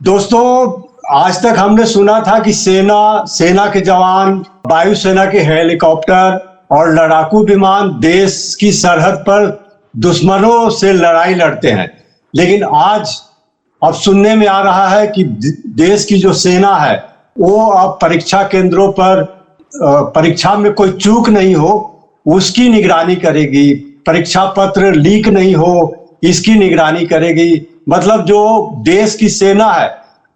दोस्तों, आज तक हमने सुना था कि सेना के जवान, वायुसेना के हेलीकॉप्टर और लड़ाकू विमान देश की सरहद पर दुश्मनों से लड़ाई लड़ते हैं। लेकिन आज अब सुनने में आ रहा है कि देश की जो सेना है वो अब परीक्षा केंद्रों पर परीक्षा में कोई चूक नहीं हो उसकी निगरानी करेगी, परीक्षा पत्र लीक नहीं हो इसकी निगरानी करेगी। मतलब जो देश की सेना है,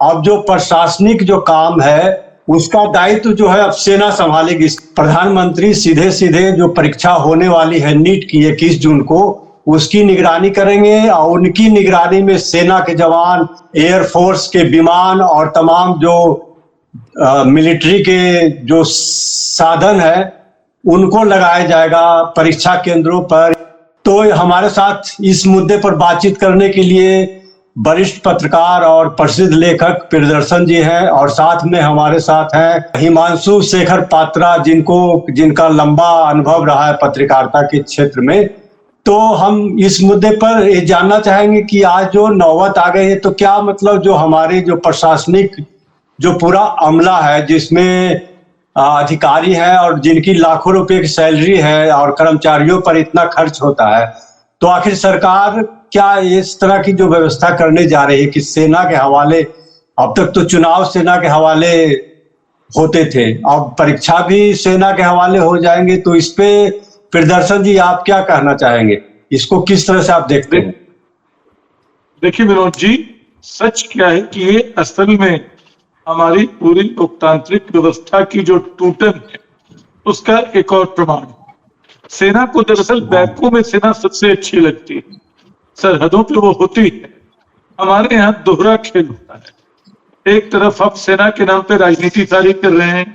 अब जो प्रशासनिक जो काम है उसका दायित्व जो है अब सेना संभालेगी। प्रधानमंत्री सीधे सीधे जो परीक्षा होने वाली है नीट की 21 जून को, उसकी निगरानी करेंगे और उनकी निगरानी में सेना के जवान, एयरफोर्स के विमान और तमाम जो मिलिट्री के जो साधन है उनको लगाया जाएगा परीक्षा केंद्रों पर। तो हमारे साथ इस मुद्दे पर बातचीत करने के लिए वरिष्ठ पत्रकार और प्रसिद्ध लेखक प्रियदर्शन जी हैं और साथ में हमारे साथ हैं हिमांशु शेखर पात्रा, जिनका लंबा अनुभव रहा है पत्रकारिता के क्षेत्र में। तो हम इस मुद्दे पर ये जानना चाहेंगे कि आज जो नौबत आ गई है तो क्या मतलब जो हमारे जो प्रशासनिक जो पूरा अमला है जिसमें अधिकारी हैं और जिनकी लाखों रुपए की सैलरी है और कर्मचारियों पर इतना खर्च होता है, तो आखिर सरकार क्या इस तरह की जो व्यवस्था करने जा रही है कि सेना के हवाले, अब तक तो चुनाव सेना के हवाले होते थे, अब परीक्षा भी सेना के हवाले हो जाएंगे, तो इस पे प्रियदर्शन जी आप क्या कहना चाहेंगे? इसको किस तरह से आप देखते हैं? देखिए विनोद जी, सच क्या है कि ये असल में हमारी पूरी लोकतांत्रिक व्यवस्था की जो टूटन है उसका एक और प्रमाण है। सेना को दरअसल बैरकों में सेना सबसे अच्छी लगती है, सरहदों पे वो होती है। हमारे यहाँ दोहरा खेल होता है। एक तरफ आप सेना के नाम पे राजनीति सारी कर रहे हैं,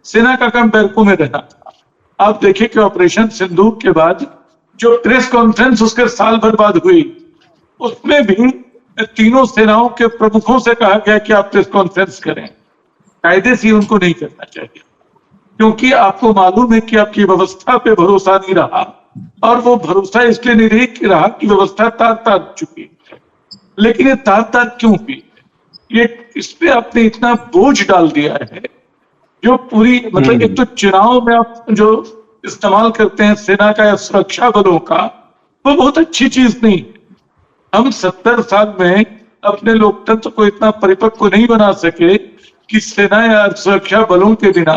सेना का काम बैरकों में रहना था। आप देखिए कि ऑपरेशन सिंदूर के बाद जो प्रेस कॉन्फ्रेंस उसके साल भर बाद हुई, उसमें भी तीनों सेनाओं के प्रमुखों से कहा गया कि आप प्रेस कॉन्फ्रेंस करें। कायदे से उनको नहीं करना चाहिए, क्योंकि आपको मालूम है कि आपकी व्यवस्था पे भरोसा नहीं रहा, और वो भरोसा इसलिए नहीं रहा कि व्यवस्था तार तार चुकी है। लेकिन ये तार तार क्यों हुई? ये इस पे आपने इतना बोझ डाल दिया है जो पूरी, मतलब एक तो चुनाव में आप जो इस्तेमाल करते हैं सेना का या सुरक्षा बलों का, वो बहुत अच्छी चीज नहीं है। हम 70 साल में अपने लोकतंत्र को इतना परिपक्व नहीं बना सके कि सेना या सुरक्षा बलों के बिना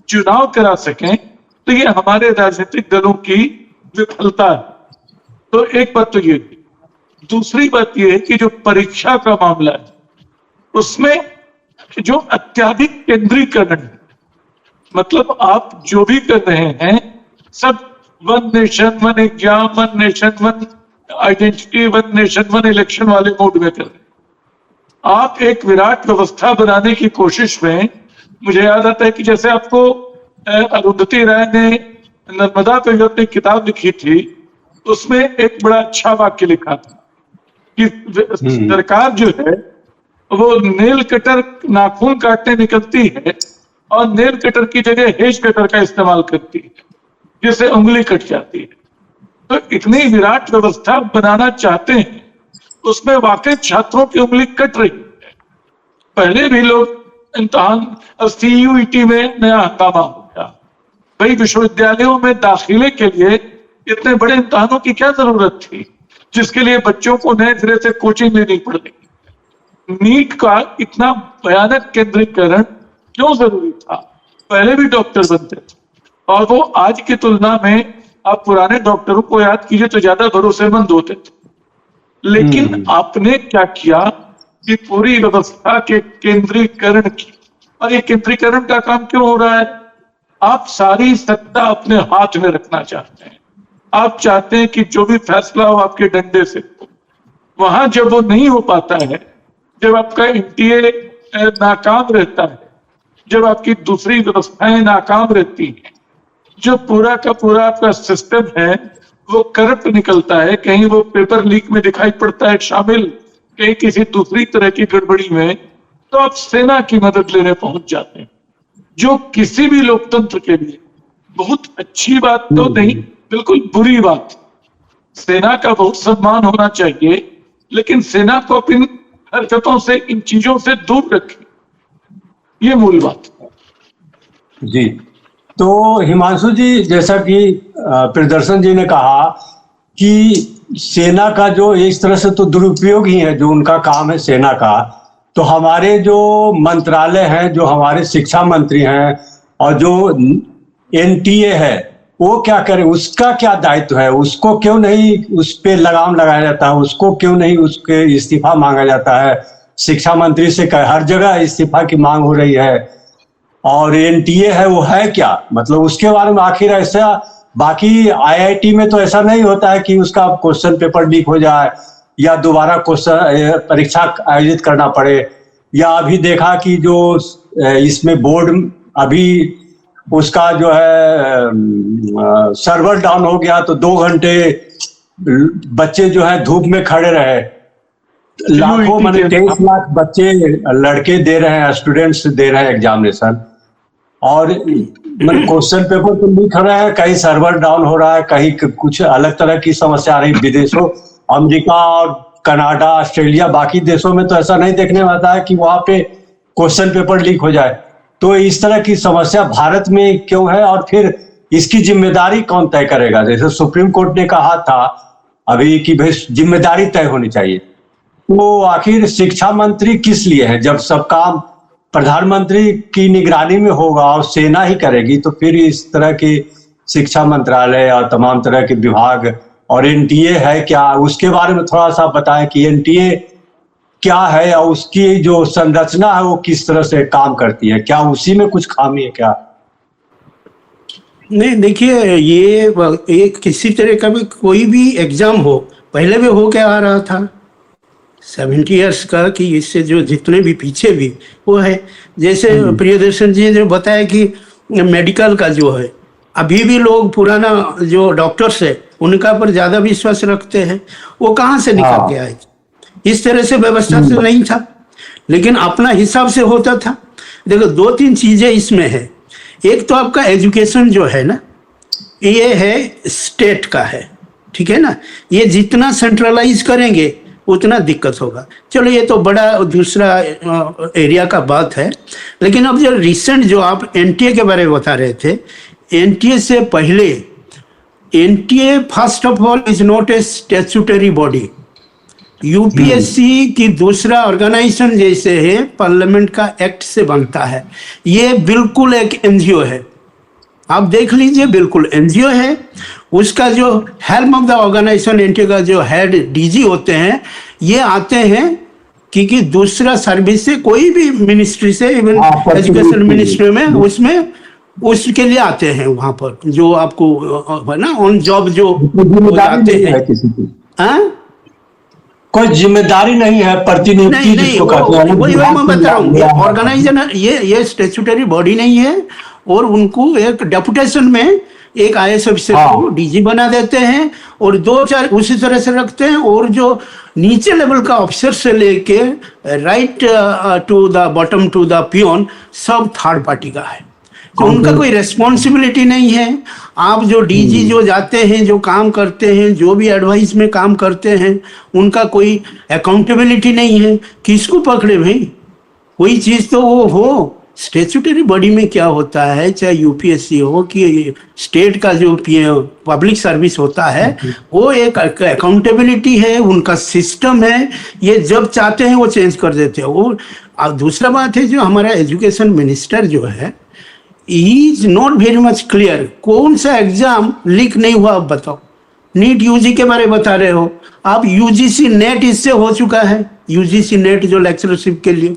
चुनाव करा सकें, तो ये हमारे राजनीतिक दलों की विफलता है। तो एक बात तो ये, दूसरी बात ये है कि जो परीक्षा का मामला है उसमें जो अत्यधिक केंद्रीकरण है, मतलब आप जो भी कर रहे हैं सब one nation one exam, one nation one identity, one nation one election वाले मोड में कर रहे हैं। आप एक विराट व्यवस्था बनाने की कोशिश में, मुझे याद आता है कि जैसे आपको अरुंधति राय ने नर्मदा पे जो अपनी किताब लिखी थी उसमें एक बड़ा अच्छा वाक्य लिखा था कि सरकार जो है वो नेल कटर नाखून काटने निकलती है और नेल कटर की जगह हेज कटर का इस्तेमाल करती है, जिससे उंगली कट जाती है। तो इतनी विराट व्यवस्था बनाना चाहते हैं, उसमें वाकई छात्रों की उंगली कट रही है। पहले भी लोग इम्तहान, CUET में नया हंगामा हो गया। भाई विश्वविद्यालयों में दाखिले के लिए इतने बड़े इम्तहानों की क्या जरूरत थी, जिसके लिए बच्चों को नए सिरे से कोचिंग लेनी पड़ रही। नीट का इतना भयानक केंद्रीकरण क्यों जरूरी था? पहले भी डॉक्टर बनते थे और वो आज की तुलना में आप पुराने डॉक्टरों को याद कीजिए तो ज्यादा भरोसेमंद होते थे। लेकिन आपने क्या किया कि पूरी व्यवस्था के केंद्रीकरण की। और ये केंद्रीकरण का काम क्यों हो रहा है? आप सारी सत्ता अपने हाथ में रखना चाहते हैं। आप चाहते हैं कि जो भी फैसला हो आपके डंडे से हो। वहां जब वो नहीं हो पाता है, जब आपका NTA नाकाम रहता है, जब आपकी दूसरी व्यवस्थाएं नाकाम रहती हैं, जो पूरा का पूरा आपका सिस्टम है वो करप्ट निकलता है, कहीं वो पेपर लीक में दिखाई पड़ता है शामिल, कहीं किसी दूसरी तरह की गड़बड़ी में, तो आप सेना की मदद लेने पहुंच जाते हैं, जो किसी भी लोकतंत्र के लिए बहुत अच्छी बात तो नहीं, बिल्कुल बुरी बात। सेना का बहुत सम्मान होना चाहिए, लेकिन सेना को अपनी हरकतों से, इन चीजों से दूर रखें। ये मूल बात है। जी, तो हिमांशु जी, जैसा कि प्रियदर्शन जी ने कहा कि सेना का जो इस तरह से तो दुरुपयोग ही है, जो उनका काम है सेना का, तो हमारे जो मंत्रालय हैं, जो हमारे शिक्षा मंत्री हैं और जो एनटीए है, वो क्या करे, उसका क्या दायित्व है? उसको क्यों नहीं उस पे लगाम लगाया जाता है? उसको क्यों नहीं उसके इस्तीफा मांगा जाता है? शिक्षा मंत्री से हर जगह इस्तीफा की मांग हो रही है, और एनटीए है, वो है क्या? मतलब उसके बारे में आखिर ऐसा, बाकी आईआईटी में तो ऐसा नहीं होता है कि उसका क्वेश्चन पेपर लीक हो जाए या दोबारा क्वेश्चन परीक्षा आयोजित करना पड़े, या अभी देखा कि जो इसमें बोर्ड अभी उसका जो है सर्वर डाउन हो गया, तो 2 घंटे बच्चे जो है धूप में खड़े रहे। लाखों, माने 23 लाख बच्चे, लड़के दे रहे हैं, स्टूडेंट्स दे रहे हैं एग्जामिनेशन, और क्वेश्चन पेपर तो लीक हो रहा है, कहीं सर्वर डाउन हो रहा है, कहीं कुछ अलग तरह की समस्या आ रही। विदेशों, अमेरिका और कनाडा, ऑस्ट्रेलिया, बाकी देशों में तो ऐसा नहीं देखने में आता है कि वहां पे क्वेश्चन पेपर लीक हो जाए। तो इस तरह की समस्या भारत में क्यों है, और फिर इसकी जिम्मेदारी कौन तय करेगा? जैसे सुप्रीम कोर्ट ने कहा था अभी कि भाई जिम्मेदारी तय होनी चाहिए, तो आखिर शिक्षा मंत्री किस लिए है? जब सब काम प्रधानमंत्री की निगरानी में होगा और सेना ही करेगी, तो फिर इस तरह की शिक्षा मंत्रालय और तमाम तरह के विभाग, और एनटीए है क्या, उसके बारे में थोड़ा सा बताएं कि एनटीए क्या है और उसकी जो संरचना है वो किस तरह से काम करती है, क्या उसी में कुछ खामी है क्या? नहीं, देखिए, ये किसी तरह का भी कोई भी एग्जाम हो, पहले भी हो क्या आ रहा था 70 ईयर्स का, कि इससे जो जितने भी पीछे भी वो है, जैसे प्रियदर्शन जी ने बताया कि मेडिकल का जो है, अभी भी लोग पुराना जो डॉक्टर्स है उनका पर ज्यादा विश्वास रखते हैं। वो कहाँ से निकल गया है? इस तरह से व्यवस्था से नहीं था, लेकिन अपना हिसाब से होता था। देखो, 2-3 चीजें इसमें है। एक तो आपका एजुकेशन जो है ना, ये है स्टेट का है, ठीक है ना। ये जितना सेंट्रलाइज करेंगे उतना दिक्कत होगा। चलो, ये तो बड़ा दूसरा एरिया का बात है। लेकिन अब जो रिसेंट जो आप एनटीए के बारे में बता रहे थे, एनटीए से पहले, NTA first of all is not a statutory body. UPSC की दूसरा ऑर्गेनाइजेशन जैसे है, पार्लियामेंट का एक्ट से बनता है। ये बिल्कुल एक एनजीओ है, आप देख लीजिए, बिल्कुल एनजीओ है। उसका जो help of the organisation, NTA का जो हेड डीजी होते हैं, ये आते हैं क्योंकि दूसरा सर्विस से, कोई भी मिनिस्ट्री से, इवन एजुकेशन मिनिस्ट्री में, उसमें उसके लिए आते हैं वहां पर, जो आपको है ना ऑन जॉब जो जाते हैं। कोई जिम्मेदारी नहीं है, प्रतिनियुक्ति जिसको कहते हैं। वही मैं बता रहा हूँ, ऑर्गेनाइजेशन ये स्टैट्यूटरी बॉडी नहीं है, और उनको एक डेपुटेशन में एक आईएएस ऑफिसर को डीजी बना देते हैं, और 2-4 उसी तरह से रखते हैं। और जो नीचे लेवल का ऑफिसर से लेके right to the bottom to the peon, सब थर्ड पार्टी का है, तो उनका कोई रेस्पॉन्सिबिलिटी नहीं है। आप जो डीजी जो जाते हैं, जो काम करते हैं, जो भी एडवाइस में काम करते हैं, उनका कोई अकाउंटेबिलिटी नहीं है। किसको पकड़े भाई? कोई चीज तो वो हो। स्टैट्यूटरी बॉडी में क्या होता है, चाहे यूपीएससी हो कि स्टेट का जो पब्लिक सर्विस होता है, वो एक अकाउंटेबिलिटी है, उनका सिस्टम है। ये जब चाहते हैं वो चेंज कर देते हैं। और दूसरा बात है, जो हमारा एजुकेशन मिनिस्टर जो है, is not very much clear. कौन सा एग्जाम लीक नहीं हुआ आप बताओ? नीट यूजी के बारे में बता रहे हो आप, यूजीसी नेट इससे हो चुका है। यूजीसी नेट जो लेक्चरशिप के लिए,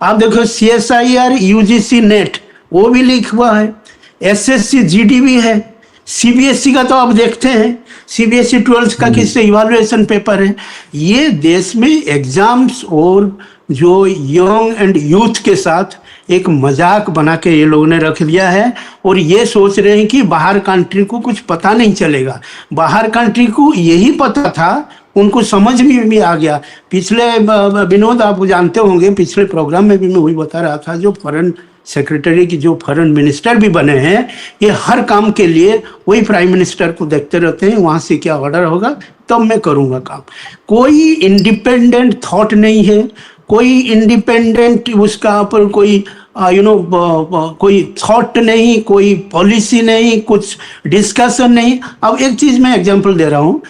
आप देखो सीएसआईआर यूजीसी नेट, वो भी लीक हुआ है। एसएससी जीडी भी है। सीबीएसई का तो आप देखते हैं, सीबीएसई 12th का किससे इवैल्यूएशन पेपर है। ये देश में एग्जाम्स और जो यंग एंड यूथ के साथ एक मजाक बना के ये लोगों ने रख लिया है, और ये सोच रहे हैं कि बाहर कंट्री को कुछ पता नहीं चलेगा। बाहर कंट्री को यही पता था, उनको समझ में भी आ गया। पिछले विनोद, आप जानते होंगे, पिछले प्रोग्राम में भी मैं वही बता रहा था, जो फॉरेन सेक्रेटरी की जो फॉरेन मिनिस्टर भी बने हैं, ये हर काम के लिए वही प्राइम मिनिस्टर को देखते रहते हैं, वहां से क्या ऑर्डर होगा तब मैं करूंगा काम। कोई इंडिपेंडेंट थॉट नहीं है, कोई इंडिपेंडेंट उसका पर कोई कोई थॉट नहीं, कोई पॉलिसी नहीं, कुछ डिस्कशन नहीं। अब एक चीज मैं एग्जांपल दे रहा हूँ,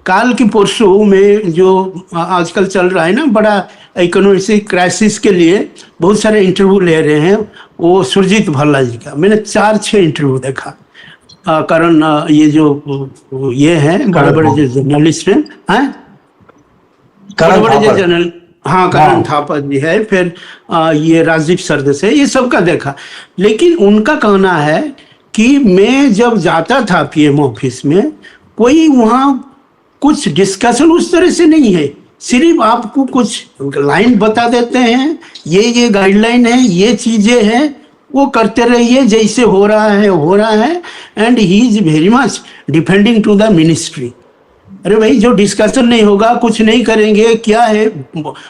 काल की परसों में जो आजकल चल रहा है ना बड़ा इकोनॉमिक क्राइसिस के लिए बहुत सारे इंटरव्यू ले रहे हैं, वो सुरजीत भल्ला जी का मैंने 4-6 इंटरव्यू देखा। कारण ये जो ये हैं बड़े बड़े जो जर्नलिस्ट हैं, बड़े बड़े जो जर्नल, हाँ करण थापा जी है, फिर ये राजीव सरदेसाई, ये सबका देखा। लेकिन उनका कहना है कि मैं जब जाता था पीएम ऑफिस में, कोई वहाँ कुछ डिस्कशन उस तरह से नहीं है, सिर्फ आपको कुछ लाइन बता देते हैं, ये गाइडलाइन है, ये चीजें हैं, वो करते रहिए, जैसे हो रहा है। And he is very much depending to the ministry. अरे भाई, जो डिस्कशन नहीं होगा, कुछ नहीं करेंगे, क्या है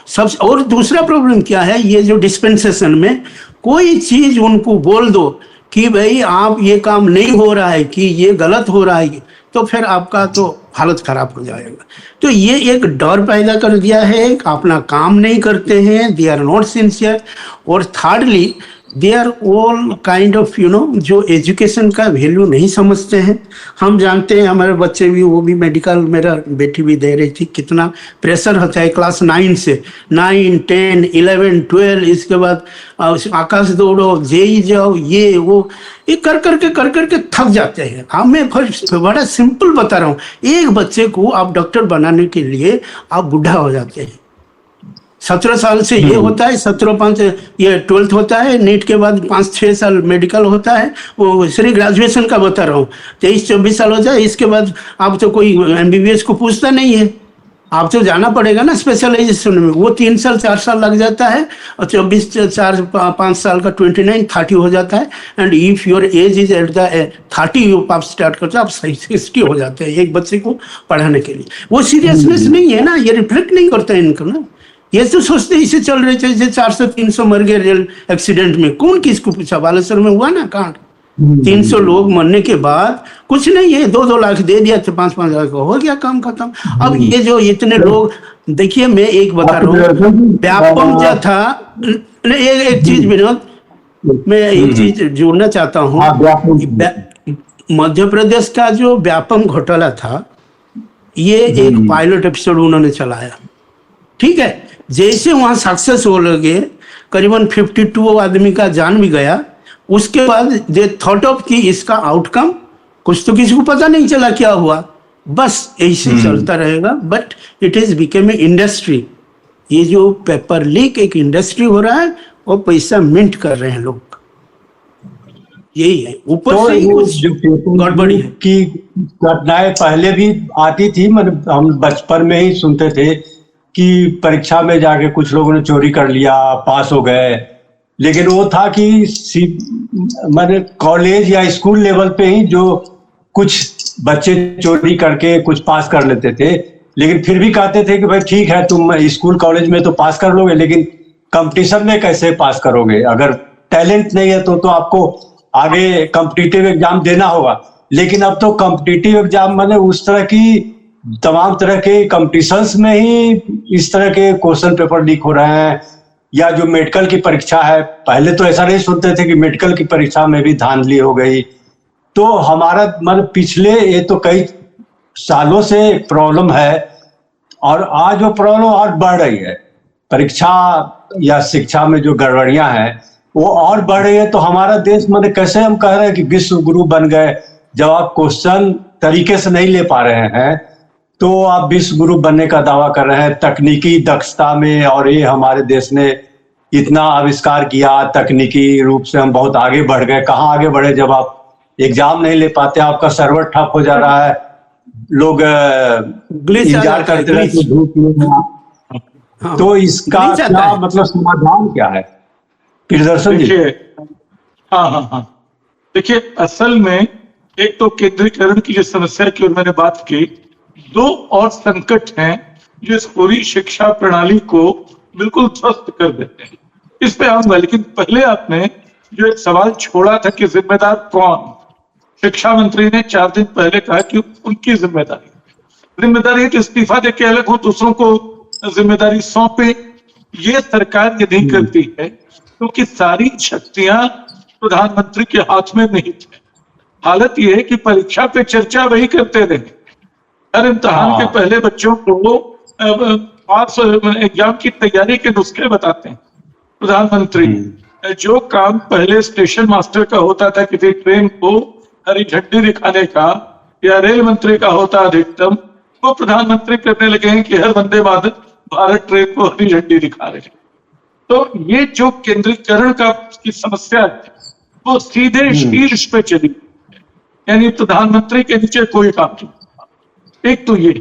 सब। और दूसरा प्रॉब्लम क्या है, ये जो डिस्पेंसेशन में कोई चीज उनको बोल दो कि भाई आप ये काम नहीं हो रहा है, कि ये गलत हो रहा है, तो फिर आपका तो हालत खराब हो जाएगा। तो ये एक डर पैदा कर दिया है, अपना काम नहीं करते हैं, दे आर नॉट सिंसियर। और thirdly they are all kind of जो एजुकेशन का वैल्यू नहीं समझते हैं। हम जानते हैं, हमारे बच्चे भी, वो भी मेडिकल, मेरा बेटी भी दे रही थी, कितना प्रेशर होता है क्लास 9 से, 9, 10, 11, 12, इसके बाद आकाश दौड़ो, जेई जाओ, ये वो, ये कर करके थक जाते हैं। हाँ, मैं बड़ा सिंपल बता रहा हूँ, एक बच्चे को आप डॉक्टर बनाने के लिए आप बूढ़ा हो जाते हैं। 17 साल से ये होता है, 17-5 ये 12th होता है, नीट के बाद 5-6 साल मेडिकल होता है, वो सिर्फ ग्रेजुएशन का बता रहा हूँ। 23-24 साल हो जाए, इसके बाद आप तो कोई एमबीबीएस को पूछता नहीं है, आप तो जाना पड़ेगा ना स्पेशलाइजेशन में, वो 3 साल 4 साल लग जाता है, और 24-4-5 साल का 29-30 हो जाता है। And if your age is at the 30 आप स्टार्ट करते हो, आप 60 हो जाते हैं एक बच्चे को पढ़ाने के लिए। वो सीरियसनेस नहीं है ना, ये रिफ्लेक्ट नहीं करता है इनको ना। ये तो सोचते इसे चल रहे थे, 400-300 मर गए रेल एक्सीडेंट में, कौन किसको पूछा? बालेश्वर में हुआ ना कांड, 300 लोग मरने के बाद कुछ नहीं है, 2-2 लाख दे दिया तो 5-5 लाख हो गया, काम खत्म। अब ये जो इतने लोग, देखिए मैं एक बता रहा हूँ, व्यापम जो था, एक चीज विनोद, मैं एक चीज जोड़ना चाहता हूँ। मध्य प्रदेश का जो व्यापम घोटाला था, ये एक पायलट एपिसोड उन्होंने चलाया, ठीक है। जैसे वहां सक्सेस हो लगे, करीबन 52 आदमी का जान भी गया, उसके बाद दे थॉट ऑफ कि इसका आउटकम कुछ तो किसी को पता नहीं चला क्या हुआ, बस ऐसे चलता रहेगा। But it is became a industry. ये जो पेपर लीक एक इंडस्ट्री हो रहा है, और पैसा मिंट कर रहे हैं लोग, यही है। ऊपर तो से ही कुछ गड़बड़ी है कि घटनाएं पहले भी आती थी, मतलब हम बचपन में ही सुनते थे कि परीक्षा में जाके कुछ लोगों ने चोरी कर लिया, पास हो गए। लेकिन वो था कि मैंने कॉलेज या स्कूल लेवल पे ही जो कुछ बच्चे चोरी करके कुछ पास कर लेते थे, लेकिन फिर भी कहते थे कि भाई ठीक है, तुम स्कूल कॉलेज में तो पास कर लोगे, लेकिन कंपटीशन में कैसे पास करोगे? अगर टैलेंट नहीं है तो आपको आगे कॉम्पिटिटिव एग्जाम देना होगा। लेकिन अब तो कॉम्पिटिटिव एग्जाम माने उस तरह की तमाम तरह के कंपटीशंस में ही इस तरह के क्वेश्चन पेपर लीक हो रहे हैं। या जो मेडिकल की परीक्षा है, पहले तो ऐसा नहीं सुनते थे कि मेडिकल की परीक्षा में भी धांधली हो गई। तो हमारा मतलब पिछले ये तो कई सालों से प्रॉब्लम है, और आज वो प्रॉब्लम और बढ़ रही है। परीक्षा या शिक्षा में जो गड़बड़ियां हैं वो और बढ़ रही है। तो हमारा देश मतलब कैसे हम कह रहे हैं कि विश्व गुरु बन गए, जब आप क्वेश्चन तरीके से नहीं ले पा रहे हैं तो आप विश्व गुरु बनने का दावा कर रहे हैं तकनीकी दक्षता में। और ये हमारे देश ने इतना आविष्कार किया, तकनीकी रूप से हम बहुत आगे बढ़ गए। कहाँ आगे बढ़े, जब आप एग्जाम नहीं ले पाते, आपका सर्वर ठप हो जा रहा है, लोग इंतजार करते रहते। तो इसका क्या मतलब समाधान क्या है प्रियदर्शन जी? हाँ, देखिए असल में एक तो केंद्रीकरण की जो समस्या की और मैंने बात की, 2 और संकट हैं जो इस पूरी शिक्षा प्रणाली को बिल्कुल ध्वस्त कर देते हैं। इस पे आऊंगा, लेकिन पहले आपने जो एक सवाल छोड़ा था कि जिम्मेदार कौन, शिक्षा मंत्री ने 4 दिन पहले कहा कि उनकी जिम्मेदारी। जिम्मेदारी है तो इस्तीफा देके अलग हो, दूसरों को जिम्मेदारी सौंपे। ये सरकार ये नहीं करती है क्योंकि सारी शक्तियां प्रधानमंत्री के हाथ में नहीं थी। हालत ये है कि परीक्षा पे चर्चा वही करते रहे। हर इम्तिहान के पहले बच्चों को पास एग्जाम की तैयारी के नुस्खे बताते हैं प्रधानमंत्री। जो काम पहले स्टेशन मास्टर का होता था किसी ट्रेन को हरी झंडी दिखाने का, या रेल मंत्री का होता अधिकतम, वो प्रधानमंत्री करने लगे हैं कि हर वंदे भारत ट्रेन को हरी झंडी दिखा रहे हैं। तो ये जो केंद्रीकरण की समस्या है वो सीधे शीर्ष पे चली, यानी प्रधानमंत्री के नीचे कोई काम नहीं। एक तो ये।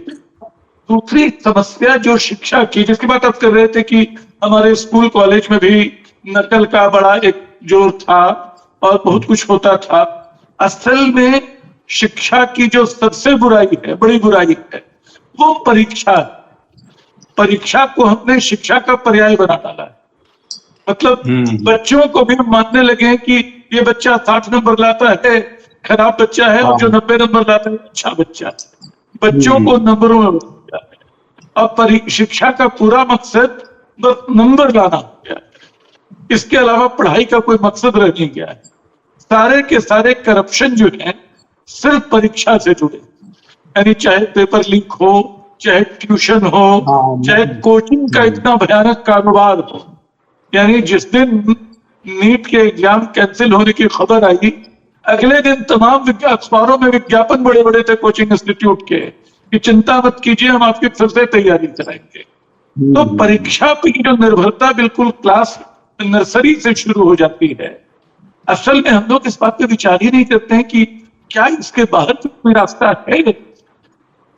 दूसरी समस्या जो शिक्षा की, जिसकी बात आप कर रहे थे कि हमारे स्कूल कॉलेज में भी नकल का बड़ा एक जोर था और बहुत कुछ होता था। असल में शिक्षा की जो सबसे बुराई है, बड़ी बुराई है, वो परीक्षा। परीक्षा को हमने शिक्षा का पर्याय बना डाला है। मतलब बच्चों को भी मानने लगे हैं कि ये बच्चा 60 नंबर लाता है खराब बच्चा है, और जो 90 नंबर लाता है अच्छा बच्चा है। बच्चों को नंबरों में बदल है। अब शिक्षा का पूरा मकसद बस नंबर लाना हो गया है। इसके अलावा पढ़ाई का कोई मकसद रह नहीं गया है। सारे के सारे करप्शन जो है सिर्फ परीक्षा से जुड़े, यानी चाहे पेपर लीक हो, चाहे ट्यूशन हो, चाहे कोचिंग का इतना भयानक कारोबार हो। यानी जिस दिन नीट के एग्जाम कैंसिल होने की खबर आई, अगले दिन तमाम अखबारों में विज्ञापन बड़े बड़े थे कोचिंग इंस्टीट्यूट के कि चिंता मत कीजिए, हम आपकी फिर से तैयारी कराएंगे। तो परीक्षा की जो निर्भरता बिल्कुल क्लास नर्सरी से शुरू हो जाती है। असल में हम लोग इस बात पे विचार ही नहीं करते हैं कि क्या इसके बाहर कोई रास्ता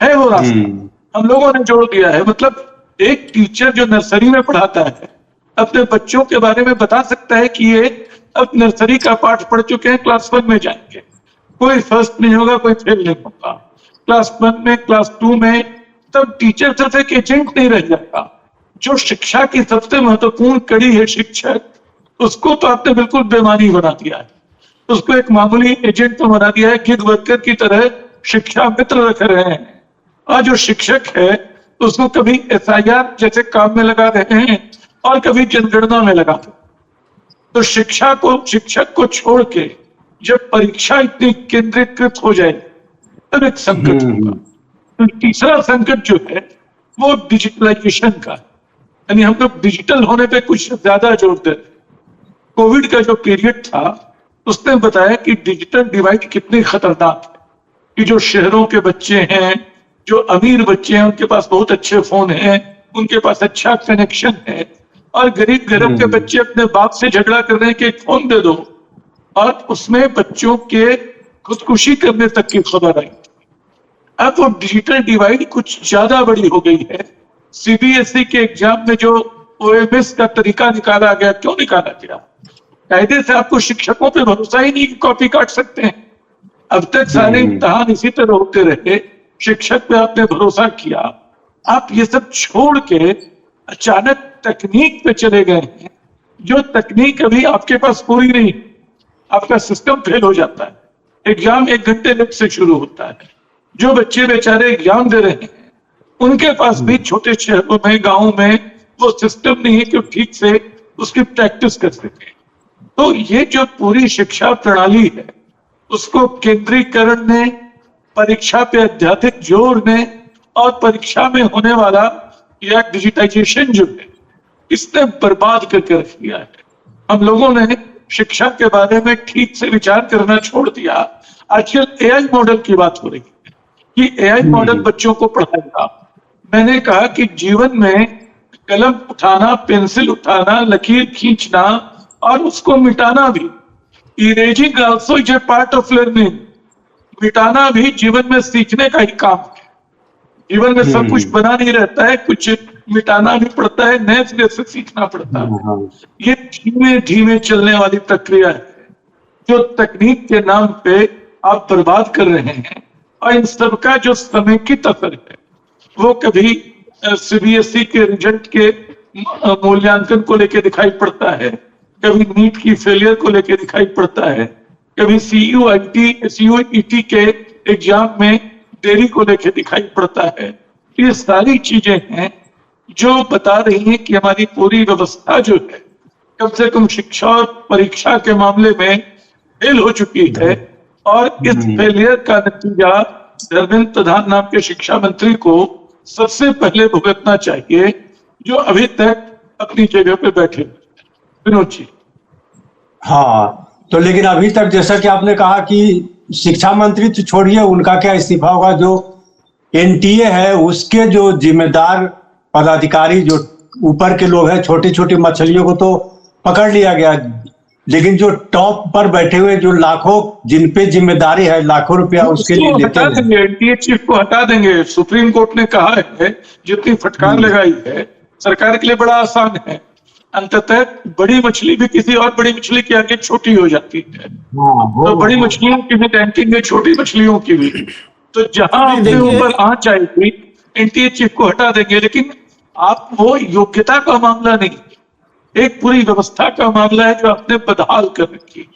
है वो रास्ता हम लोगों ने जोड़ दिया है। मतलब एक टीचर जो नर्सरी में पढ़ाता है अपने बच्चों के बारे में बता सकता है कि ये अब नर्सरी का पाठ पढ़ चुके हैं, क्लास 1 में जाएंगे, कोई फर्स्ट नहीं होगा, कोई फेल नहीं होगा। क्लास 1 में, क्लास 2 में, तब टीचर सिर्फ एक एजेंट नहीं रह जाता। जो शिक्षा की सबसे महत्वपूर्ण कड़ी है शिक्षक, उसको तो आपने बिल्कुल बेमानी बना दिया है। उसको एक मामूली एजेंट तो बना दिया है, गिग वर्कर की तरह शिक्षा मित्र रख रहे हैं। और जो शिक्षक है उसको कभी SIR जैसे काम में लगा रहे हैं और कभी जनगणना में लगा रहे हैं। तो शिक्षक को छोड़ के जब परीक्षा इतनी केंद्रीकृत हो जाए तब एक संकट होगा। तो तीसरा संकट जो है वो डिजिटलाइजेशन का, यानी हम लोग डिजिटल होने पे कुछ ज्यादा जोर देते। कोविड का जो पीरियड था उसने बताया कि डिजिटल डिवाइड कितनी खतरनाक है, कि जो शहरों के बच्चे हैं, जो अमीर बच्चे हैं, उनके पास बहुत अच्छे फोन हैं, उनके पास अच्छा कनेक्शन है, और गरीब घरों के बच्चे अपने बाप से झगड़ा कर रहे हैं कि एक फोन दे दो, और उसमें बच्चों के खुदकुशी करने तक की खबर आई। अब वो डिजिटल डिवाइड कुछ ज्यादा बड़ी हो गई है। CBSE के एग्जाम में जो OMS का तरीका निकाला गया, क्यों निकाला गया? कायदे से आपको शिक्षकों पे भरोसा ही नहीं कि कॉपी काट सकते हैं। अब तक सारे इम्तिहान इसी तरह होते रहे, शिक्षक पे आपने भरोसा किया। आप ये सब छोड़ के अचानक तकनीक पे चले गए हैं, जो तकनीक अभी आपके पास पूरी नहीं, आपका सिस्टम फेल हो जाता है। एग्जाम 1 घंटे लेट से शुरू होता है। जो बच्चे बेचारे एग्जाम दे रहे हैं उनके पास भी छोटे शहरों में, गाँव में वो सिस्टम नहीं है कि ठीक से उसकी प्रैक्टिस कर सके। तो ये जो पूरी शिक्षा प्रणाली है उसको केंद्रीकरण ने, परीक्षा पे अत्यधिक जोर ने, और परीक्षा में होने वाला या डिजिटाइजेशन जो है इसने बर्बाद करके रख दिया है। हम लोगों ने शिक्षा के बारे में ठीक से विचार करना छोड़ दिया। आजकल AI मॉडल की बात हो रही है कि AI मॉडल बच्चों को पढ़ाएगा। मैंने कहा कि जीवन में कलम उठाना, पेंसिल उठाना, लकीर खींचना और उसको मिटाना भी, erasing also is a part of learning. मिटाना भी जीवन में सीखने का ही काम है। जीवन में सब कुछ बना नहीं रहता है, कुछ मिटाना भी पड़ता है, नए सिरे से सीखना पड़ता है। ये धीमे धीमे चलने वाली प्रक्रिया है जो तकनीक के नाम पे आप बर्बाद कर रहे हैं। और इन सबका जो समेकित असर है वो कभी CBSE के रिजल्ट के मूल्यांकन को लेकर दिखाई पड़ता है, कभी नीट की फेलियर को लेकर दिखाई पड़ता है, कभी CUET के एग्जाम में डेयरी को लेके दिखाई पड़ता है। ये सारी चीजें हैं जो बता रही हैं कि हमारी पूरी व्यवस्था जो है कम से कम शिक्षा और परीक्षा के मामले में फेल हो चुकी है। और इस फेलियर का नतीजा धर्मेंद्र प्रधान नाम के शिक्षा मंत्री को सबसे पहले भुगतना चाहिए, जो अभी तक अपनी जगह पे बैठे। विनोद जी। हाँ, तो लेकिन अभी तक जैसा कि आपने कहा कि शिक्षा मंत्री तो छोड़िए, उनका क्या इस्तीफा होगा, जो एनटीए है उसके जो जिम्मेदार पदाधिकारी जो ऊपर के लोग हैं, छोटी छोटी मछलियों को तो पकड़ लिया गया, लेकिन जो टॉप पर बैठे हुए जो लाखों जिन पे जिम्मेदारी है, लाखों रुपया उसके लिए लेते हटा देंगे, एनटीए चीफ को हटा देंगे। सुप्रीम कोर्ट ने कहा है, जितनी फटकार लगाई है सरकार के लिए बड़ा आसान है। अंततः बड़ी मछली भी किसी और बड़ी मछली के आगे छोटी हो जाती है। तो बड़ी मछलियों की भी रैंकिंग है, छोटी मछलियों की भी। तो जहां अपने ऊपर आंच आएगी एनटीए चीफ को हटा देंगे। लेकिन आप वो योग्यता का मामला नहीं, एक पूरी व्यवस्था का मामला है जो आपने बदहाल कर रखी है।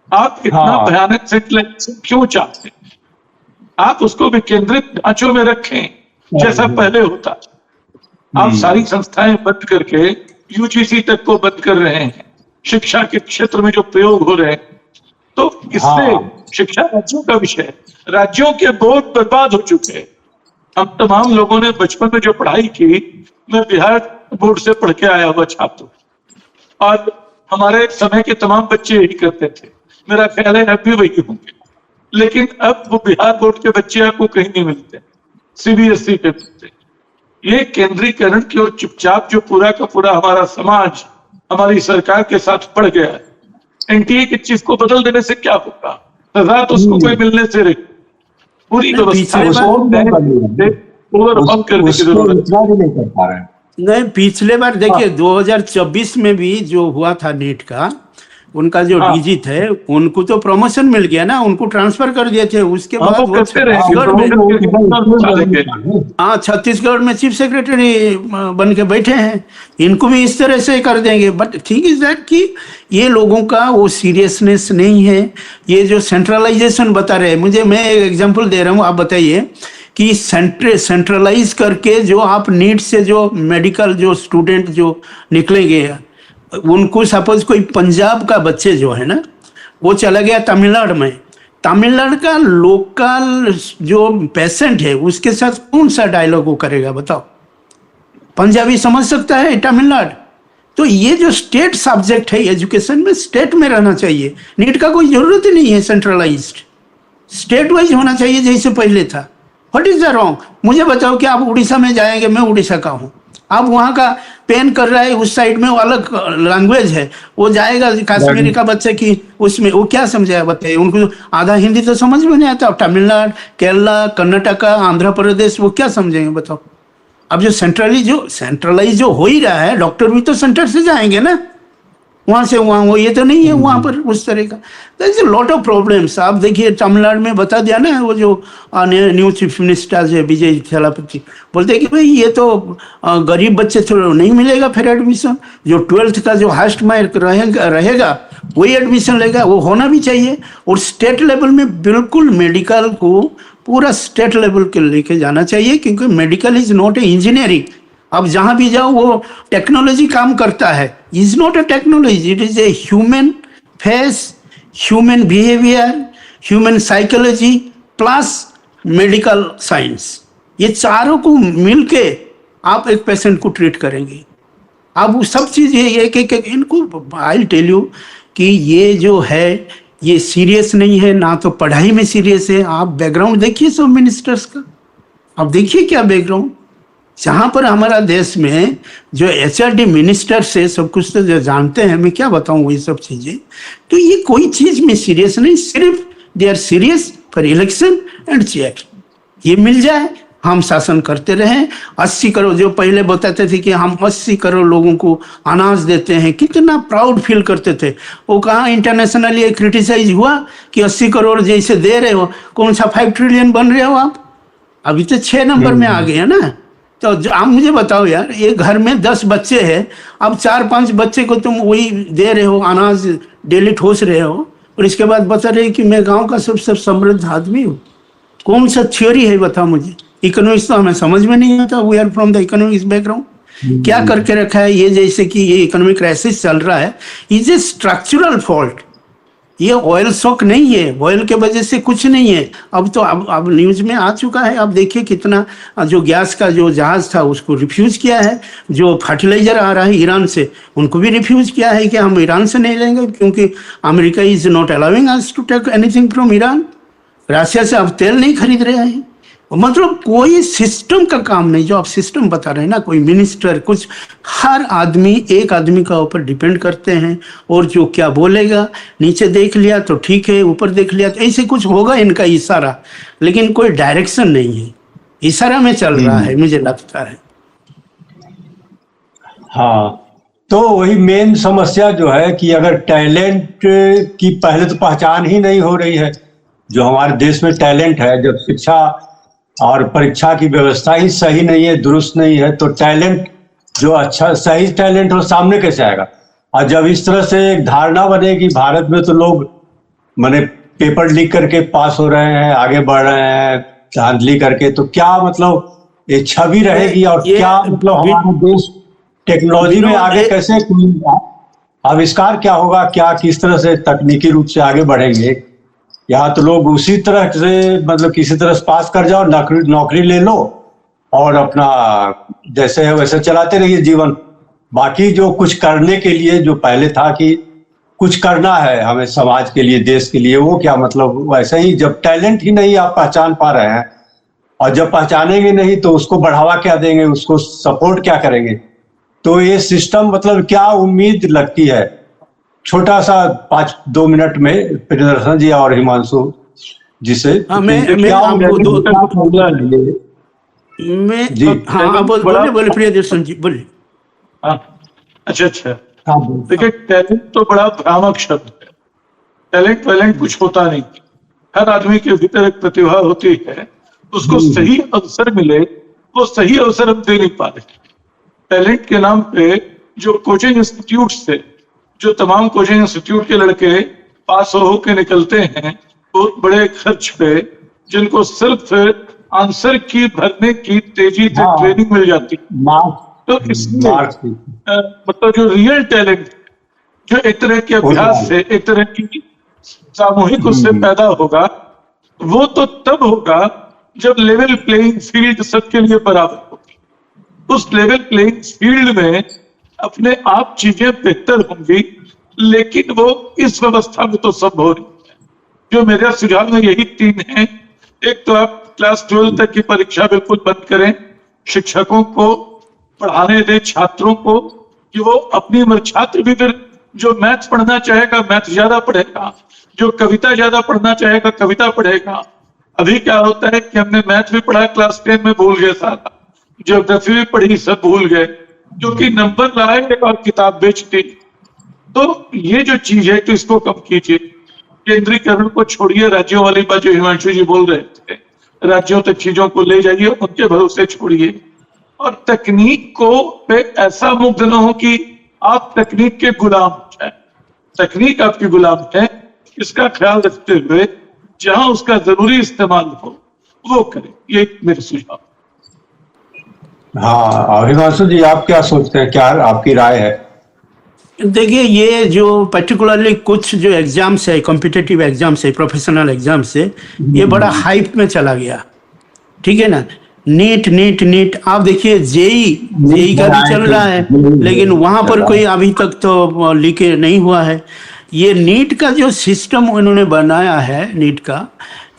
आप इतना भयानक सेंट्रलाइजेशन क्यों चाहते हैं? आप उसको विकेंद्रित ढांचों में रखें जैसा पहले होता। आप सारी संस्थाएं बंद करके यूजीसी तक को बंद कर रहे हैं, शिक्षा के क्षेत्र में जो प्रयोग हो रहे हैं। तो इससे शिक्षा राज्यों का विषय है, राज्यों के बोर्ड बर्बाद हो चुके हैं। हम तमाम लोगों ने बचपन में जो पढ़ाई की, मैं बिहार बोर्ड से पढ़ के आया हुआ छात्र, और हमारे समय के तमाम बच्चे यही करते थे। मेरा ख्याल है अब भी वही होंगे। लेकिन अब वो बिहार बोर्ड के बच्चे आपको कहीं नहीं मिलते, सीबीएसई पे मिलते। ये केंद्रीकरण की ओर चुपचाप जो पूरा का पूरा हमारा समाज हमारी सरकार के साथ बढ़ गया है, एनटीए की चीज को बदल देने से क्या होगा? सजा तो उसको कोई मिलने से रही, पूरी व्यवस्था ओवरऑल करने की जरूरत है। नहीं, पिछले बार देखिए 2024 में भी जो हुआ था नीट का, उनका जो डीजी थे उनको तो प्रमोशन मिल गया ना, उनको ट्रांसफर कर दिए थे। उसके बाद वो छत्तीसगढ़ में चीफ सेक्रेटरी बन के बैठे हैं। इनको भी इस तरह से कर देंगे। बट थिंग इज दैट कि ये लोगों का वो सीरियसनेस नहीं है। ये जो सेंट्रलाइजेशन बता रहे हैं, मुझे मैं एक एग्जांपल दे रहा हूँ, आप बताइए कि सेंट्रलाइज करके जो आप नीट से जो मेडिकल जो स्टूडेंट जो निकलेंगे, उनको सपोज कोई पंजाब का बच्चे जो है ना, वो चला गया तमिलनाडु में, तमिलनाडु का लोकल जो पेशेंट है उसके साथ कौन सा डायलॉग वो करेगा बताओ? पंजाबी समझ सकता है तमिलनाडु? तो ये जो स्टेट सब्जेक्ट है एजुकेशन में, स्टेट में रहना चाहिए। नीट का कोई जरूरत ही नहीं है सेंट्रलाइज्ड, स्टेट वाइज होना चाहिए जैसे पहले था। What is the wrong? मुझे बताओ कि आप उड़ीसा में जाएंगे, मैं उड़ीसा का हूँ, आप वहाँ का पेन कर रहा है, उस साइड में वो अलग लैंग्वेज है, वो जाएगा कश्मीरी का बच्चे की उसमें वो क्या समझेगा बताइए? उनको आधा हिंदी तो समझ में नहीं आता। तमिलनाडु, केरला, कर्नाटका, आंध्र प्रदेश, वो क्या समझेंगे बताओ? अब जो सेंट्रलाइज जो हो ही रहा है, डॉक्टर भी तो सेंटर से जाएंगे ना, वहाँ से वहाँ, वो ये तो नहीं है वहाँ पर उस तरह का। That's a lot of problems. आप देखिए तमिलनाडु में बता दिया ना, वो जो न्यू चीफ मिनिस्टर है विजय थलापति, बोलते हैं कि भाई ये तो गरीब बच्चे तो नहीं मिलेगा फिर एडमिशन, जो 12th का जो हाईएस्ट मार्क रहेगा वही एडमिशन लेगा, वो होना भी चाहिए। और स्टेट लेवल में बिल्कुल मेडिकल को पूरा स्टेट लेवल के लेके जाना चाहिए, क्योंकि medical is not a engineering. अब जहां भी जाओ वो टेक्नोलॉजी काम करता है, is not a technology, it is a human face, human behaviour, human psychology plus medical science. ये चारों को मिलके आप एक पेशेंट को ट्रीट करेंगे। अब वो सब चीज़ एक एक इनको आई टेल यू कि ये जो है ये सीरियस नहीं है, ना तो पढ़ाई में सीरियस है। आप बैकग्राउंड देखिए सब मिनिस्टर्स का, आप देखिए क्या बैकग्राउंड। जहाँ पर हमारा देश में जो एचआरडी मिनिस्टर से सब कुछ तो जो जानते हैं, मैं क्या बताऊँ ये सब चीज़ें। तो ये कोई चीज़ में सीरियस नहीं, सिर्फ they are serious for election and chair. ये मिल जाए, हम शासन करते रहें। 80 करोड़ जो पहले बताते थे कि हम 80 करोड़ लोगों को अनाज देते हैं, कितना प्राउड फील करते थे। वो कहाँ इंटरनेशनली क्रिटिसाइज हुआ कि 80 करोड़ जैसे दे रहे हो, कौन सा 5 ट्रिलियन बन रहे हो आप? अभी तो 6 नंबर में आ गए हैं ना। तो आप मुझे बताओ यार, एक घर में 10 बच्चे हैं, अब 4-5 बच्चे को तुम वही दे रहे हो, अनाज डेली ठोस रहे हो, और इसके बाद बता रहे कि मैं गांव का सबसे समृद्ध आदमी हूँ। कौन सा थ्योरी है बता मुझे। इकोनॉमिक्स तो हमें समझ में नहीं आता, we are from the economics background. क्या करके रखा है ये, जैसे कि ये इकोनॉमिक क्राइसिस चल रहा है, इज ए स्ट्रक्चरल फॉल्ट। ये ऑयल शॉक नहीं है, ऑयल के वजह से कुछ नहीं है। अब तो अब न्यूज में आ चुका है, अब देखिए कितना जो गैस का जो जहाज था उसको रिफ्यूज किया है, जो फर्टिलाइजर आ रहा है ईरान से उनको भी रिफ्यूज किया है कि हम ईरान से नहीं लेंगे, क्योंकि America is not allowing us to take anything from Iran. Russia से अब तेल नहीं खरीद रहे हैं। मतलब कोई सिस्टम का काम नहीं, जो आप सिस्टम बता रहे हैं ना, कोई मिनिस्टर कुछ, हर आदमी एक आदमी का ऊपर डिपेंड करते हैं, और जो क्या बोलेगा, नीचे देख लिया तो ठीक है, ऊपर देख लिया तो ऐसे कुछ होगा इनका इशारा, लेकिन कोई डायरेक्शन नहीं है, इशारा में चल रहा है मुझे लगता है। हाँ, तो वही मेन समस्या जो है कि अगर टैलेंट की पहले तो पहचान ही नहीं हो रही है, जो हमारे देश में टैलेंट है, जब शिक्षा और परीक्षा की व्यवस्था ही सही नहीं है, दुरुस्त नहीं है, तो टैलेंट जो अच्छा सही टैलेंट हो सामने कैसे आएगा। और जब इस तरह से एक धारणा बने कि भारत में तो लोग माने पेपर लीक करके पास हो रहे हैं, आगे बढ़ रहे हैं धांधली करके, तो क्या मतलब ये छवि रहेगी, और क्या मतलब हमारा देश टेक्नोलॉजी में आगे कैसे आविष्कार क्या होगा, क्या किस तरह से तकनीकी रूप से आगे बढ़ेंगे। यहाँ तो लोग उसी तरह से मतलब किसी तरह से पास कर जाओ, नौकरी ले लो और अपना जैसे है वैसे चलाते रहिए जीवन। बाकी जो कुछ करने के लिए जो पहले था कि कुछ करना है हमें समाज के लिए, देश के लिए, वो क्या मतलब वैसे ही जब टैलेंट ही नहीं आप पहचान पा रहे हैं, और जब पहचानेंगे नहीं तो उसको बढ़ावा क्या देंगे, उसको सपोर्ट क्या करेंगे। तो ये सिस्टम मतलब क्या उम्मीद लगती है, छोटा सा 5-2 मिनट में प्रियदर्शन जी और हिमांशु जी से। हाँ, मैं बोले प्रियदर्शन जी बोले। अच्छा, देखिए टैलेंट तो बड़ा भ्रामक शब्द है। टैलेंट कुछ होता नहीं। हर आदमी के भीतर एक प्रतिभा होती है, उसको सही अवसर मिले, वो सही अवसर हम दे नहीं पा रहे। टैलेंट के नाम पे जो कोचिंग इंस्टीट्यूट से जो तमाम कोचिंग इंस्टीट्यूट के लड़के पास हो के निकलते हैं बहुत बड़े खर्च पे, जिनको सिर्फ आंसर की भरने की तेजी से ट्रेनिंग मिल जाती है, तो इसलिए मतलब जो रियल टैलेंट जो एक तरह के अभ्यास से, एक तरह की सामूहिक उससे पैदा होगा, वो तो तब होगा जब लेवल प्लेइंग फील्ड सबके लिए बराबर होगी। उस लेवल प्लेइंग फील्ड में अपने आप चीजें बेहतर होंगी, लेकिन वो इस व्यवस्था में तो संभव नहीं है। जो मेरे सुझाव में यही 3 हैं। एक तो आप क्लास 12 तक की परीक्षा बिल्कुल बंद करें, शिक्षकों को पढ़ाने दें छात्रों को कि वो अपनी उम्र, छात्र भी फिर जो मैथ पढ़ना चाहेगा मैथ ज्यादा पढ़ेगा, जो कविता ज्यादा पढ़ना चाहेगा कविता पढ़ेगा। अभी क्या होता है कि हमने मैथ भी पढ़ा क्लास 10 में भूल गए सारा, ज्योग्राफी भी पढ़ी सब भूल गए, क्योंकि नंबर लाए और किताब बेच दी। तो ये जो चीज है तो इसको कम कीजिए, केंद्रीकरण को छोड़िए, राज्यों वाली बात जो हिमांशु जी बोल रहे थे, राज्यों तक चीजों को ले जाइए, उनके भरोसे छोड़िए, और तकनीक को पे ऐसा मुग्ध न हो कि आप तकनीक के गुलाम हो जाए। तकनीक आपकी गुलाम है, इसका ख्याल रखते हुए जहां उसका जरूरी इस्तेमाल हो वो करें, ये मेरे सुझाव। हाँ, हिमांशु जी आप क्या सोचते हैं, क्या आपकी राय है? देखिए, ये जो पर्टिकुलरली कुछ जो एग्जाम्स है, कॉम्पिटिटिव एग्जाम्स है, प्रोफेशनल एग्जाम्स है, ये बड़ा हाइप में चला गया, ठीक है ना। नीट आप देखिए, जेई का भी चल रहा है, लेकिन वहां पर कोई अभी तक तो लीक नहीं हुआ है। ये नीट का जो सिस्टम उन्होंने बनाया है, नीट का,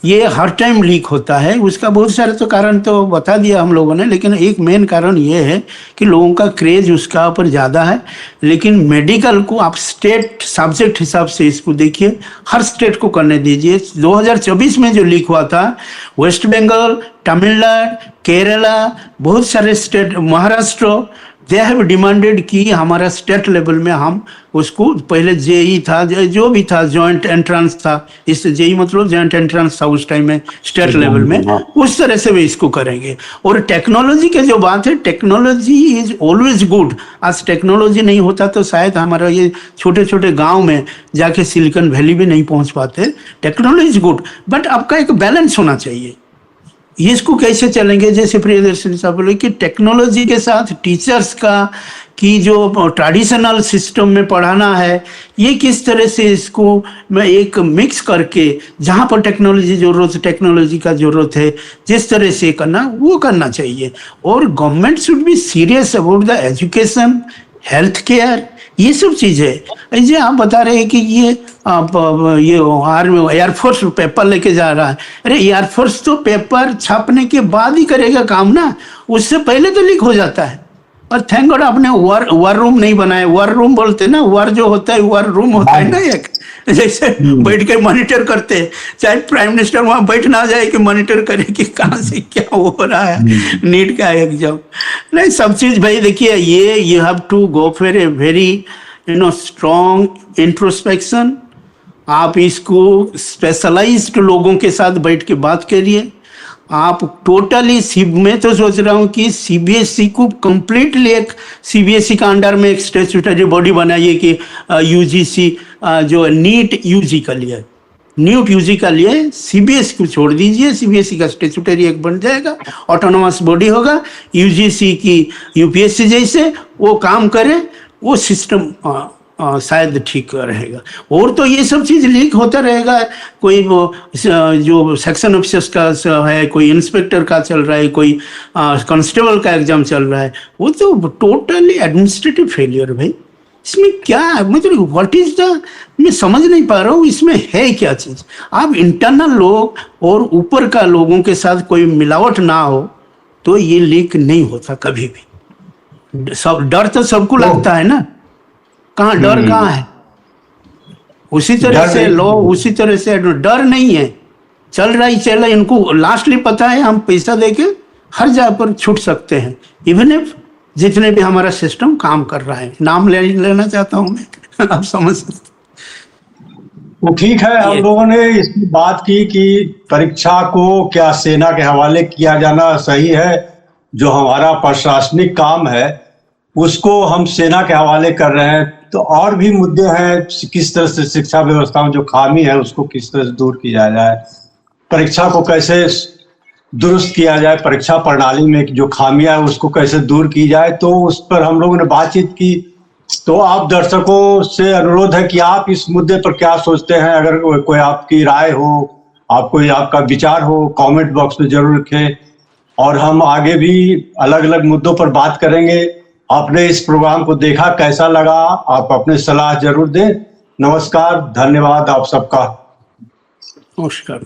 ये हर टाइम लीक होता है। उसका बहुत सारे तो कारण तो बता दिया हम लोगों ने, लेकिन एक मेन कारण ये है कि लोगों का क्रेज उसका ऊपर ज़्यादा है। लेकिन मेडिकल को आप स्टेट सब्जेक्ट हिसाब से इसको देखिए, हर स्टेट को करने दीजिए। 2024 में जो लीक हुआ था, वेस्ट बंगाल, तमिलनाडु, केरला, बहुत सारे state, Maharashtra, they have demanded कि हमारा स्टेट लेवल में हम उसको, पहले जेई था, जो भी था, जॉइंट एंट्रेंस था, इस जेई मतलब जॉइंट एंट्रेंस था उस टाइम में स्टेट लेवल में, उस तरह से भी इसको करेंगे। और टेक्नोलॉजी की जो बात है, टेक्नोलॉजी इज ऑलवेज गुड। आज टेक्नोलॉजी नहीं होता तो शायद हमारा ये छोटे छोटे गांव में जाके सिलिकॉन वैली भी नहीं पहुंच पाते। टेक्नोलॉजी इज गुड, बट आपका एक बैलेंस होना चाहिए। इसको कैसे चलेंगे? जैसे प्रियदर्शनी साहब बोले कि टेक्नोलॉजी के साथ टीचर्स का की जो ट्रेडिशनल सिस्टम में पढ़ाना है, ये किस तरह से इसको मैं एक मिक्स करके जहाँ पर टेक्नोलॉजी का जरूरत है, जिस तरह से करना वो करना चाहिए। और government should be serious about the education, health care, ये सब चीज़ें। ऐसे आप बता रहे हैं कि ये एयरफोर्स पेपर लेके जा रहा है। अरे एयरफोर्स तो पेपर छापने के बाद ही करेगा काम ना, उससे पहले तो लीक हो जाता है। और थैंक गॉड आपने war रूम नहीं बनाया। war रूम बोलते हैं ना, war जो होता है war रूम होता है ना, एक जैसे बैठ के मॉनिटर करते हैं, चाहे प्राइम मिनिस्टर वहां बैठ ना जाए कि मॉनिटर करे कि कहाँ से क्या हो रहा है नीट का एग्जाम। नहीं, सब चीज भाई देखिए, ये you have to go for a very strong introspection. आप इसको स्पेशलाइज्ड लोगों के साथ बैठ के बात करिए। आप टोटली मैं तो सोच रहा हूँ कि सीबीएसई को कंप्लीटली एक सीबीएसई का अंडर में एक स्टैट्यूटरी बॉडी बनाइए कि यूजीसी जो नीट यूजी का लिए, न्यूट यूजी का लिए सीबीएसई को छोड़ दीजिए। सीबीएसई का स्टैट्यूटरी एक बन जाएगा, ऑटोनोमस बॉडी होगा, यूजीसी की यूपीएससी जैसे वो काम करे, वो सिस्टम शायद ठीक रहेगा। और तो ये सब चीज़ लीक होता रहेगा। कोई वो जो सेक्शन ऑफिसर्स का है, कोई इंस्पेक्टर का चल रहा है, कोई कांस्टेबल का एग्जाम चल रहा है, वो तो टोटली एडमिनिस्ट्रेटिव फेलियर भाई। इसमें क्या है, मतलब व्हाट इज द, मैं समझ नहीं पा रहा हूँ इसमें है क्या चीज़। आप इंटरनल लोग और ऊपर का लोगों के साथ कोई मिलावट ना हो तो ये लीक नहीं होता कभी भी। सब डर तो सबको लगता है ना, कहाँ डर कहाँ है? उसी तरह से लो, उसी तरह से डर नहीं है, चल रहा ही चल रहा है। इनको लास्टली पता है हम पैसा देके हर जगह पर छूट सकते हैं, इवन इफ जितने भी हमारा सिस्टम काम कर रहा है। नाम लेना चाहता हूं मैं आप समझ सकते। तो ठीक है, हम लोगों ने इसकी बात की कि परीक्षा को क्या सेना के हवाले किया जाना सही है। जो हमारा प्रशासनिक काम है उसको हम सेना के हवाले कर रहे हैं। तो और भी मुद्दे हैं, किस तरह से शिक्षा व्यवस्था में जो खामी है उसको किस तरह से दूर किया जाए, परीक्षा को कैसे दुरुस्त किया जाए, परीक्षा प्रणाली में जो खामियां है उसको कैसे दूर की जाए, तो उस पर हम लोगों ने बातचीत की। तो आप दर्शकों से अनुरोध है कि आप इस मुद्दे पर क्या सोचते हैं। अगर कोई आपकी राय हो, आपका विचार हो, कमेंट बॉक्स में जरूर रखें। और हम आगे भी अलग अलग मुद्दों पर बात करेंगे। आपने इस प्रोग्राम को देखा, कैसा लगा, आप अपने सलाह जरूर दें। नमस्कार, धन्यवाद आप सबका। नमस्कार।